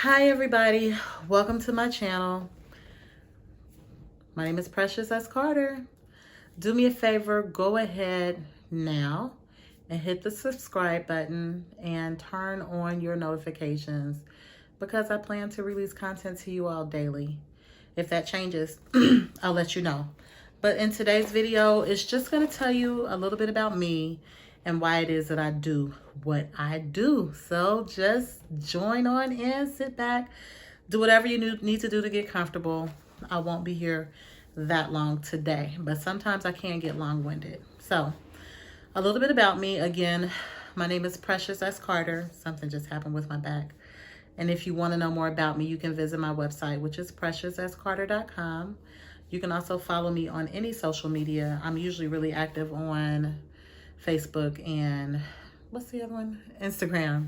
Hi everybody, welcome to my channel. My name is Precious S. Carter. Do me a favor, go ahead now and hit the subscribe button and turn on your notifications because I plan to release content to you all daily. If that changes, I'll let you know. But in today's video, it's just going to tell you a little bit about me and why it is that I do what I do. So just join on in, sit back, do whatever you need to do to get comfortable. I won't be here that long today, but sometimes I can get long-winded. So a little bit about me. Again, my name is Precious S. Carter. Something just happened with my back. And if you want to know more about me, you can visit my website, which is preciousscarter.com. You can also follow me on any social media. I'm usually really active on Facebook and what's the other one? Instagram.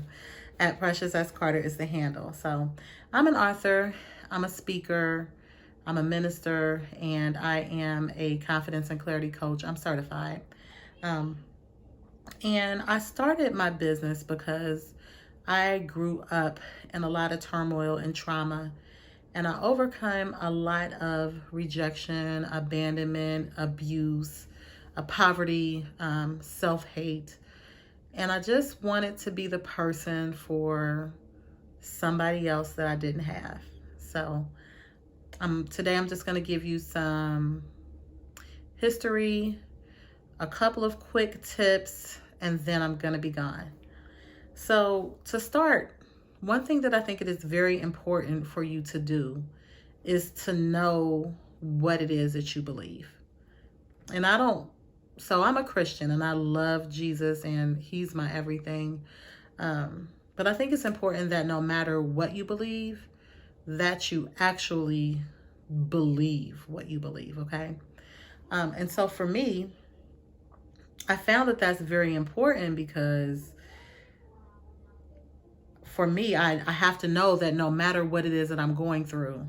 At Precious S. Carter is the handle. So I'm an author, I'm a speaker, I'm a minister, and I am a confidence and clarity coach. I'm certified. And I started my business because I grew up in a lot of turmoil and trauma, and I overcame a lot of rejection, abandonment, abuse, poverty, self-hate. And I just wanted to be the person for somebody else that I didn't have. So today I'm just going to give you some history, a couple of quick tips, and then I'm going to be gone. So to start, one thing that I think it is very important for you to do is to know what it is that you believe. And so I'm a Christian and I love Jesus and he's my everything. But I think it's important that no matter what you believe, that you actually believe what you believe, okay? And so for me, I found that that's very important because for me, I have to know that no matter what it is that I'm going through,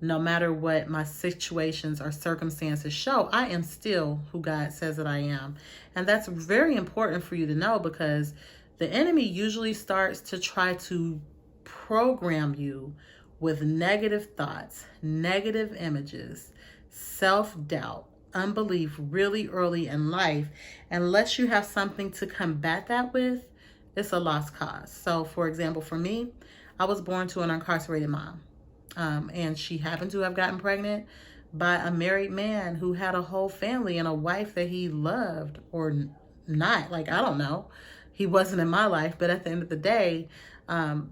no matter what my situations or circumstances show, I am still who God says that I am. And that's very important for you to know because the enemy usually starts to try to program you with negative thoughts, negative images, self-doubt, unbelief really early in life. Unless you have something to combat that with, it's a lost cause. So for example, for me, I was born to an incarcerated mom. And she happened to have gotten pregnant by a married man who had a whole family and a wife that he loved or not. Like, I don't know. He wasn't in my life. But at the end of the day,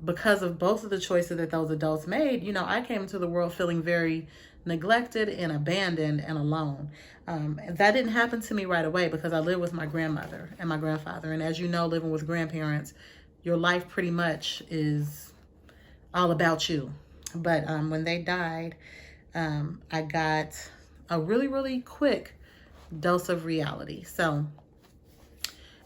because of both of the choices that those adults made, you know, I came into the world feeling very neglected and abandoned and alone. And that didn't happen to me right away because I lived with my grandmother and my grandfather. And as you know, living with grandparents, your life pretty much is all about you. But when they died, I got a really, really quick dose of reality. So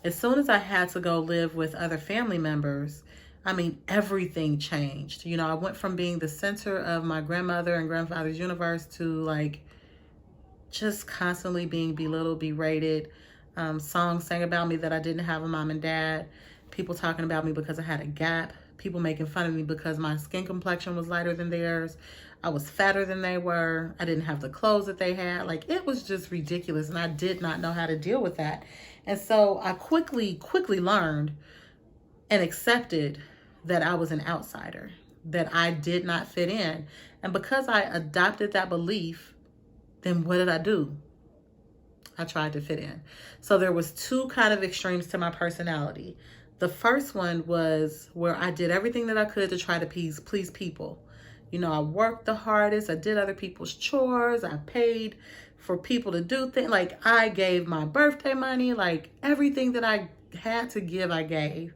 as soon as I had to go live with other family members, I mean, everything changed. You know, I went from being the center of my grandmother and grandfather's universe to like just constantly being belittled, berated. Songs sang about me that I didn't have a mom and dad. People talking about me because I had a gap. People making fun of me because my skin complexion was lighter than theirs. I was fatter than they were. I didn't have the clothes that they had. Like, it was just ridiculous. And I did not know how to deal with that. And so I quickly learned and accepted that I was an outsider, that I did not fit in. And because I adopted that belief, then what did I do? I tried to fit in. So there was two kind of extremes to my personality. The first one was where I did everything that I could to try to please people. You know, I worked the hardest. I did other people's chores. I paid for people to do things. Like, I gave my birthday money. Like, everything that I had to give, I gave.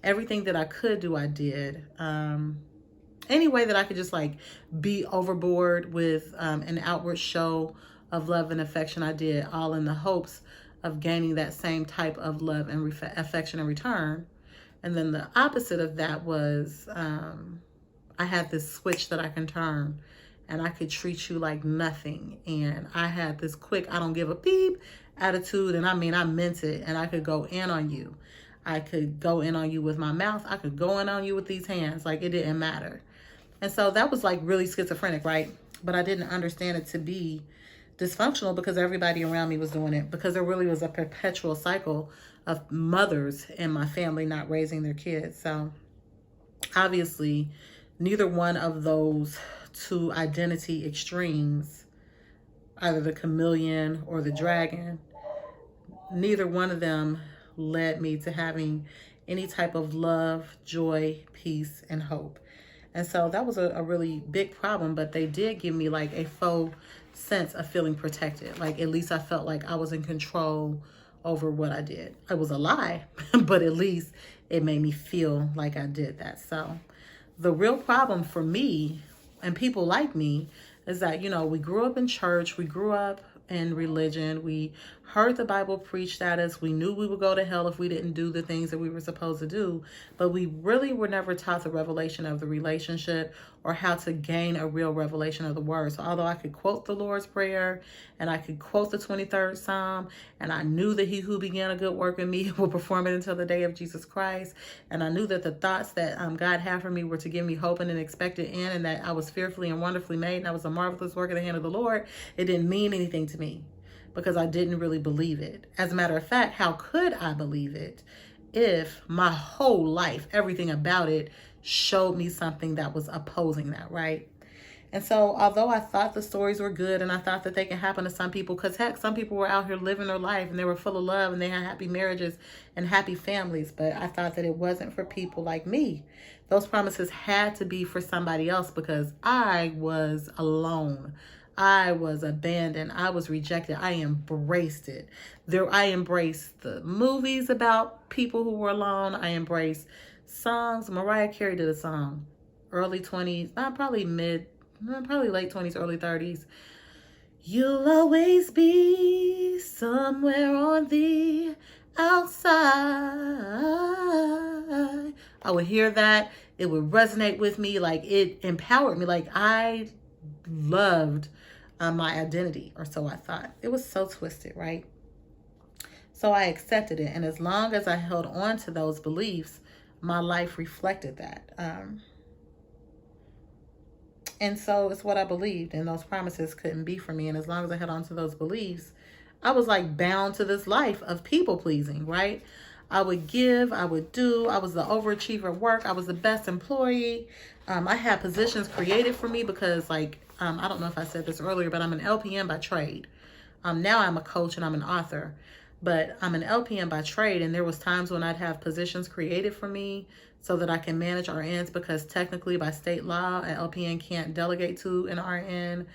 Everything that I could do, I did. Any way that I could just like be overboard with an outward show of love and affection, I did, all in the hopes of gaining that same type of love and affection in return. And then the opposite of that was I had this switch that I can turn and I could treat you like nothing. And I had this quick, I don't give a beep attitude. And I mean, I meant it. And I could go in on you. I could go in on you with my mouth. I could go in on you with these hands. Like, it didn't matter. And so that was like really schizophrenic, right? But I didn't understand it to be dysfunctional because everybody around me was doing it, because there really was a perpetual cycle of mothers in my family not raising their kids. So obviously, neither one of those two identity extremes, either the chameleon or the dragon, neither one of them led me to having any type of love, joy, peace, and hope. And so that was a really big problem, but they did give me like a faux sense of feeling protected. Like at least I felt like I was in control over what I did. It was a lie, but at least it made me feel like I did that. So the real problem for me and people like me is that, you know, we grew up in church, we grew up in religion, we heard the Bible preached at us, we knew we would go to hell if we didn't do the things that we were supposed to do, but we really were never taught the revelation of the relationship or how to gain a real revelation of the word. So although I could quote the Lord's Prayer and I could quote the 23rd Psalm, and I knew that he who began a good work in me will perform it until the day of Jesus Christ, and I knew that the thoughts that God had for me were to give me hope and an expected end, and that I was fearfully and wonderfully made, and I was a marvelous work in the hand of the Lord, it didn't mean anything to me because I didn't really believe it. As a matter of fact, how could I believe it if my whole life, everything about it, showed me something that was opposing that, right? And so although I thought the stories were good and I thought that they can happen to some people, because heck, some people were out here living their life and they were full of love and they had happy marriages and happy families, but I thought that it wasn't for people like me. Those promises had to be for somebody else because I was alone. I was abandoned. I was rejected. I embraced it. I embraced the movies about people who were alone. I embraced songs. Mariah Carey did a song, early 20s, probably late 20s, early 30s. You'll always be somewhere on the outside. I would hear that. It would resonate with me. Like it empowered me. Like I loved my identity, or so I thought. It was so twisted, right? So I accepted it. And as long as I held on to those beliefs, my life reflected that. And so it's what I believed, and those promises couldn't be for me. And as long as I held on to those beliefs, I was like bound to this life of people pleasing, right? I would give, I would do, I was the overachiever at work, I was the best employee. I had positions created for me because like, I don't know if I said this earlier, but I'm an LPN by trade. Now I'm a coach and I'm an author, but I'm an LPN by trade. And there was times when I'd have positions created for me so that I can manage RNs, because technically by state law, an LPN can't delegate to an RN.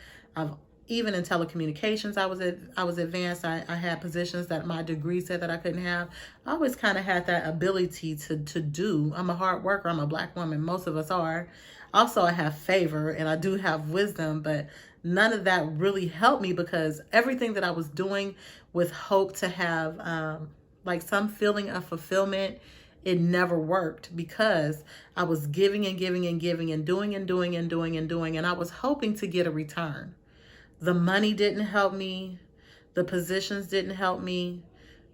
Even in telecommunications, I was advanced. I had positions that my degree said that I couldn't have. I always kind of had that ability to do. I'm a hard worker. I'm a Black woman. Most of us are. Also, I have favor and I do have wisdom, but none of that really helped me because everything that I was doing with hope to have like some feeling of fulfillment, it never worked because I was giving and giving and giving and doing and doing and doing and doing, and I was hoping to get a return. The money didn't help me. The positions didn't help me.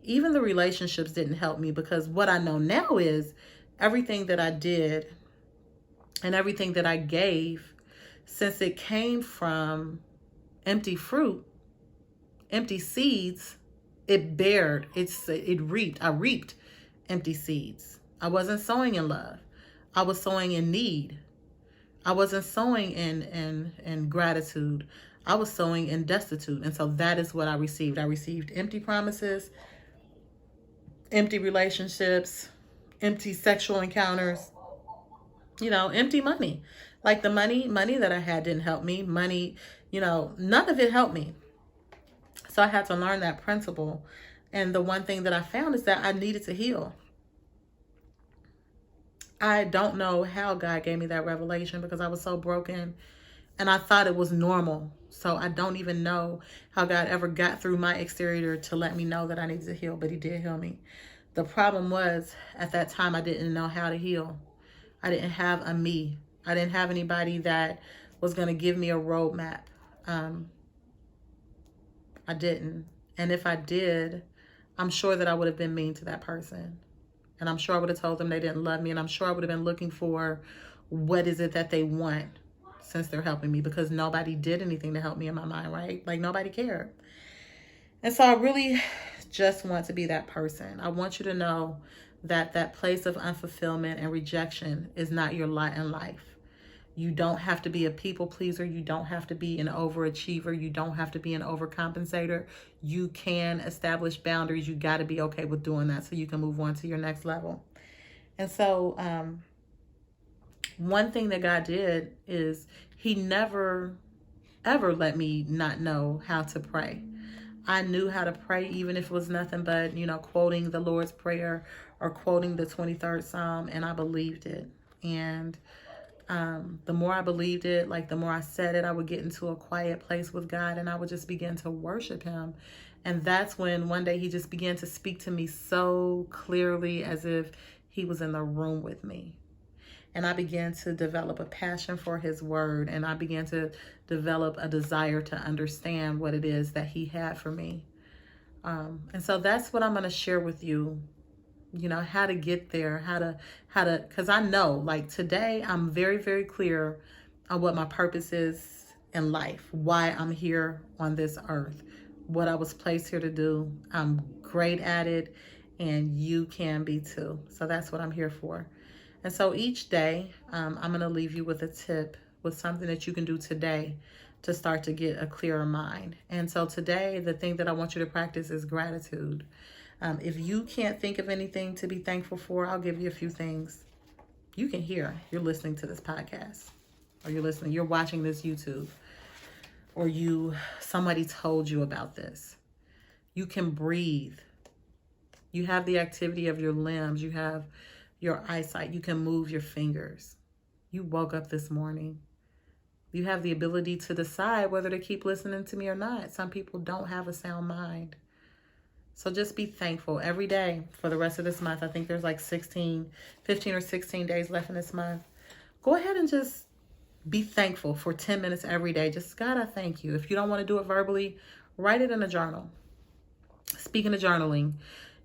Even the relationships didn't help me, because what I know now is everything that I did and everything that I gave, since it came from empty fruit, empty seeds, it bared, it reaped. I reaped empty seeds. I wasn't sowing in love. I was sowing in need. I wasn't sowing in gratitude. I was sowing in destitute. And so that is what I received. I received empty promises, empty relationships, empty sexual encounters, empty money. Like the money that I had didn't help me. Money, none of it helped me. So I had to learn that principle. And the one thing that I found is that I needed to heal. I don't know how God gave me that revelation because I was so broken and I thought it was normal. So I don't even know how God ever got through my exterior to let me know that I needed to heal, but he did heal me. The problem was at that time, I didn't know how to heal. I didn't have a me. I didn't have anybody that was going to give me a roadmap. I didn't. And if I did, I'm sure that I would have been mean to that person. And I'm sure I would have told them they didn't love me. And I'm sure I would have been looking for what is it that they want since they're helping me, because nobody did anything to help me in my mind, right? Like nobody cared. And so I really just want to be that person. I want you to know that that place of unfulfillment and rejection is not your lot in life. You don't have to be a people pleaser. You don't have to be an overachiever. You don't have to be an overcompensator. You can establish boundaries. You got to be okay with doing that so you can move on to your next level. And so one thing that God did is he never, ever let me not know how to pray. I knew how to pray, even if it was nothing but, quoting the Lord's Prayer or quoting the 23rd Psalm, and I believed it. And the more I believed it, like the more I said it, I would get into a quiet place with God and I would just begin to worship him. And that's when one day he just began to speak to me so clearly as if he was in the room with me. And I began to develop a passion for his word, and I began to develop a desire to understand what it is that he had for me. And so that's what I'm going to share with you, how to get there, how to, because I know, like today, I'm very, very clear on what my purpose is in life, why I'm here on this earth, what I was placed here to do. I'm great at it, and you can be too. So that's what I'm here for. And so each day, I'm going to leave you with a tip, with something that you can do today to start to get a clearer mind. And so today, the thing that I want you to practice is gratitude. If you can't think of anything to be thankful for, I'll give you a few things. You can hear, you're listening to this podcast, or you're watching this YouTube, or somebody told you about this. You can breathe. You have the activity of your limbs. You have your eyesight. You can move your fingers. You woke up this morning. You have the ability to decide whether to keep listening to me or not. Some people don't have a sound mind. So just be thankful every day for the rest of this month. I think there's like 15 or 16 days left in this month. Go ahead and just be thankful for 10 minutes every day. Just, God, I thank you. If you don't want to do it verbally, write it in a journal. Speaking of journaling,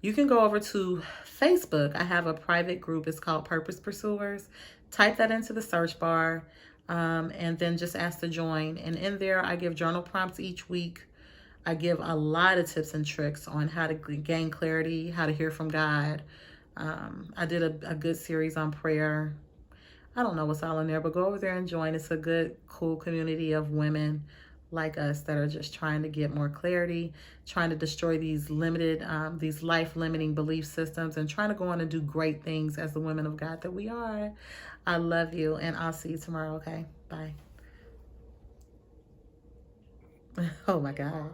you can go over to Facebook. I have a private group. It's called Purpose Pursuers. Type that into the search bar and then just ask to join. And in there, I give journal prompts each week. I give a lot of tips and tricks on how to gain clarity, how to hear from God. I did a good series on prayer. I don't know what's all in there, but go over there and join. It's a good, cool community of women like us that are just trying to get more clarity, trying to destroy these life-limiting belief systems, and trying to go on and do great things as the women of God that we are. I love you, and I'll see you tomorrow, okay? Bye. Oh, my God.